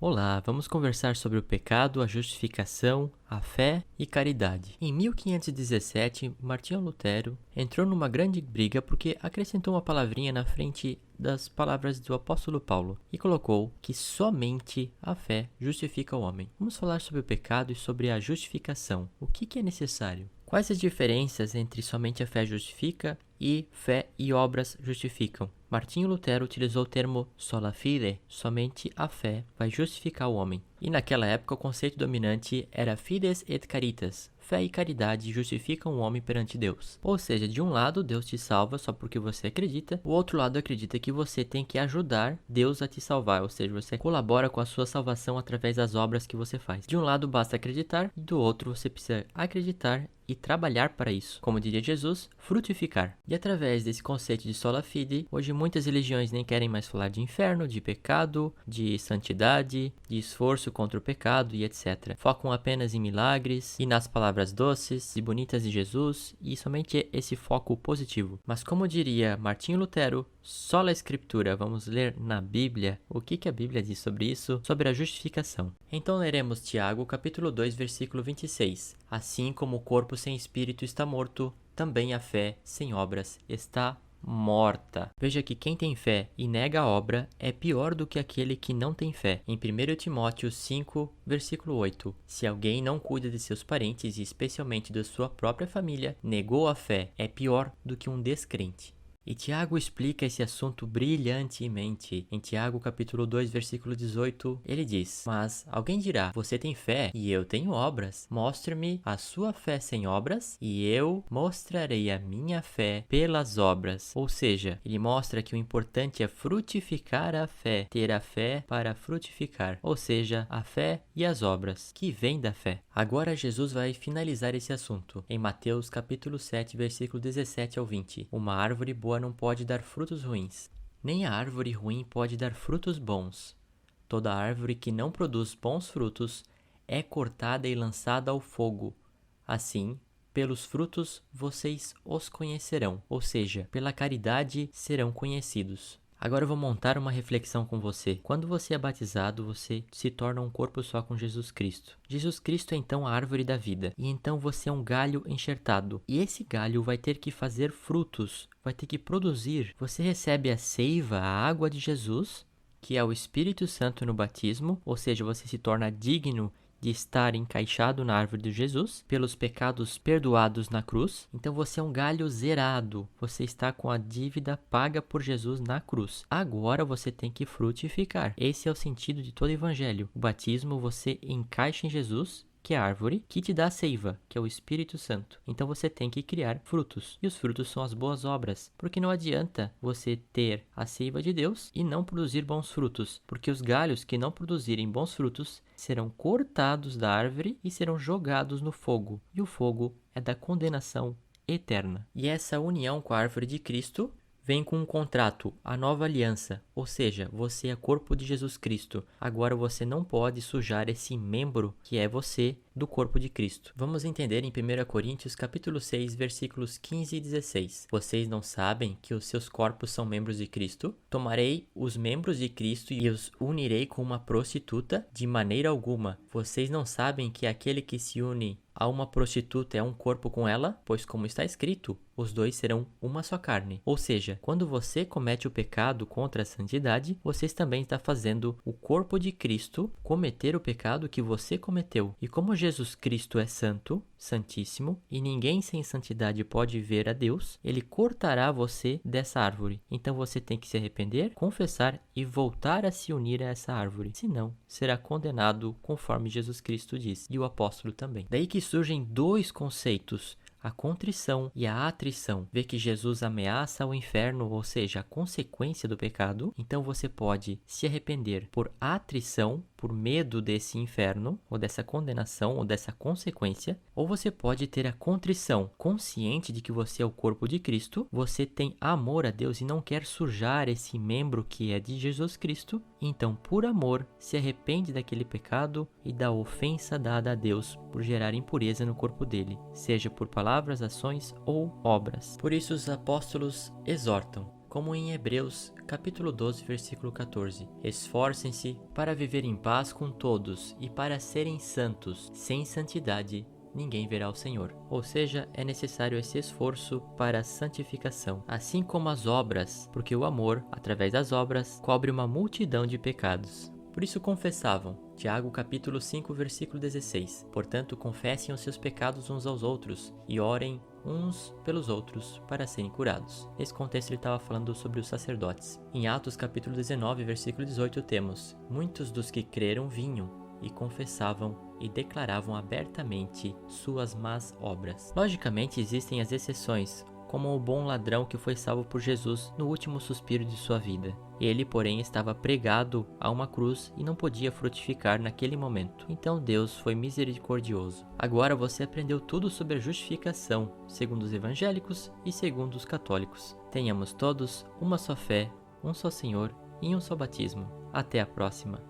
Olá, vamos conversar sobre o pecado, a justificação, a fé e caridade. Em 1517, Martinho Lutero entrou numa grande briga porque acrescentou uma palavrinha na frente das palavras do apóstolo Paulo e colocou que somente a fé justifica o homem. Vamos falar sobre o pecado e sobre a justificação. O que é necessário? Quais as diferenças entre somente a fé justifica e fé e obras justificam? Martinho Lutero utilizou o termo sola fide, somente a fé vai justificar o homem. E naquela época o conceito dominante era fides et caritas, fé e caridade justificam o homem perante Deus. Ou seja, de um lado Deus te salva só porque você acredita, o outro lado acredita que você tem que ajudar Deus a te salvar, ou seja, você colabora com a sua salvação através das obras que você faz. De um lado basta acreditar, e do outro você precisa acreditar e trabalhar para isso. Como diria Jesus, frutificar. E através desse conceito de sola fide, hoje muitas religiões nem querem mais falar de inferno, de pecado, de santidade, de esforço contra o pecado e etc. Focam apenas em milagres e nas palavras doces e bonitas de Jesus e somente esse foco positivo. Mas como diria Martinho Lutero, sola escritura, vamos ler na Bíblia o que a Bíblia diz sobre isso, sobre a justificação. Então leremos Tiago, capítulo 2, versículo 26. Assim como o corpo sem espírito está morto, também a fé sem obras está morta. Veja que quem tem fé e nega a obra é pior do que aquele que não tem fé. Em 1 Timóteo 5, versículo 8. Se alguém não cuida de seus parentes e especialmente da sua própria família, negou a fé, é pior do que um descrente. E Tiago explica esse assunto brilhantemente. Em Tiago capítulo 2, versículo 18, ele diz: Mas alguém dirá, você tem fé e eu tenho obras. Mostre-me a sua fé sem obras e eu mostrarei a minha fé pelas obras. Ou seja, ele mostra que o importante é frutificar a fé, ter a fé para frutificar. Ou seja, a fé e as obras, que vêm da fé. Agora Jesus vai finalizar esse assunto. Em Mateus capítulo 7, versículo 17 ao 20. Uma árvore boa não pode dar frutos ruins, nem a árvore ruim pode dar frutos bons. Toda árvore que não produz bons frutos é cortada e lançada ao fogo. Assim, pelos frutos vocês os conhecerão, ou seja, pela caridade serão conhecidos. Agora eu vou montar uma reflexão com você. Quando você é batizado, você se torna um corpo só com Jesus Cristo. Jesus Cristo é então a árvore da vida. E então você é um galho enxertado. E esse galho vai ter que fazer frutos, vai ter que produzir. Você recebe a seiva, a água de Jesus, que é o Espírito Santo no batismo, ou seja, você se torna digno de estar encaixado na árvore de Jesus, pelos pecados perdoados na cruz. Então você é um galho zerado, você está com a dívida paga por Jesus na cruz. Agora você tem que frutificar. Esse é o sentido de todo o evangelho. O batismo você encaixa em Jesus, que é a árvore, que te dá a seiva, que é o Espírito Santo. Então você tem que criar frutos. E os frutos são as boas obras. Porque não adianta você ter a seiva de Deus e não produzir bons frutos. Porque os galhos que não produzirem bons frutos serão cortados da árvore e serão jogados no fogo. E o fogo é da condenação eterna. E essa união com a árvore de Cristo vem com um contrato, a nova aliança, ou seja, você é corpo de Jesus Cristo. Agora você não pode sujar esse membro que é você do corpo de Cristo. Vamos entender em 1 Coríntios capítulo 6, versículos 15 e 16. Vocês não sabem que os seus corpos são membros de Cristo? Tomarei os membros de Cristo e os unirei com uma prostituta? De maneira alguma. Vocês não sabem que aquele que se une a uma prostituta é um corpo com ela? Pois como está escrito, os dois serão uma só carne. Ou seja, quando você comete o pecado contra a santidade, você também está fazendo o corpo de Cristo cometer o pecado que você cometeu. E como Jesus Cristo é santo, santíssimo, e ninguém sem santidade pode ver a Deus, ele cortará você dessa árvore. Então você tem que se arrepender, confessar e voltar a se unir a essa árvore. Senão, será condenado conforme Jesus Cristo diz, e o apóstolo também. Daí que surgem dois conceitos, a contrição e a atrição. Vê que Jesus ameaça o inferno, ou seja, a consequência do pecado. Então você pode se arrepender por atrição, por medo desse inferno, ou dessa condenação, ou dessa consequência. Ou você pode ter a contrição, consciente de que você é o corpo de Cristo, você tem amor a Deus e não quer sujar esse membro que é de Jesus Cristo. Então, por amor, se arrepende daquele pecado e da ofensa dada a Deus por gerar impureza no corpo dele, seja por palavras, ações ou obras. Por isso os apóstolos exortam: como em Hebreus capítulo 12, versículo 14. Esforcem-se para viver em paz com todos e para serem santos. Sem santidade, ninguém verá o Senhor. Ou seja, é necessário esse esforço para a santificação, assim como as obras, porque o amor, através das obras, cobre uma multidão de pecados. Por isso confessavam, Tiago capítulo 5, versículo 16. Portanto, confessem os seus pecados uns aos outros e orem uns pelos outros para serem curados. Nesse contexto ele estava falando sobre os sacerdotes. Em Atos capítulo 19, versículo 18 temos: muitos dos que creram vinham e confessavam e declaravam abertamente suas más obras. Logicamente existem as exceções, como o bom ladrão que foi salvo por Jesus no último suspiro de sua vida. Ele, porém, estava pregado a uma cruz e não podia frutificar naquele momento. Então Deus foi misericordioso. Agora você aprendeu tudo sobre a justificação, segundo os evangélicos e segundo os católicos. Tenhamos todos uma só fé, um só Senhor e um só batismo. Até a próxima!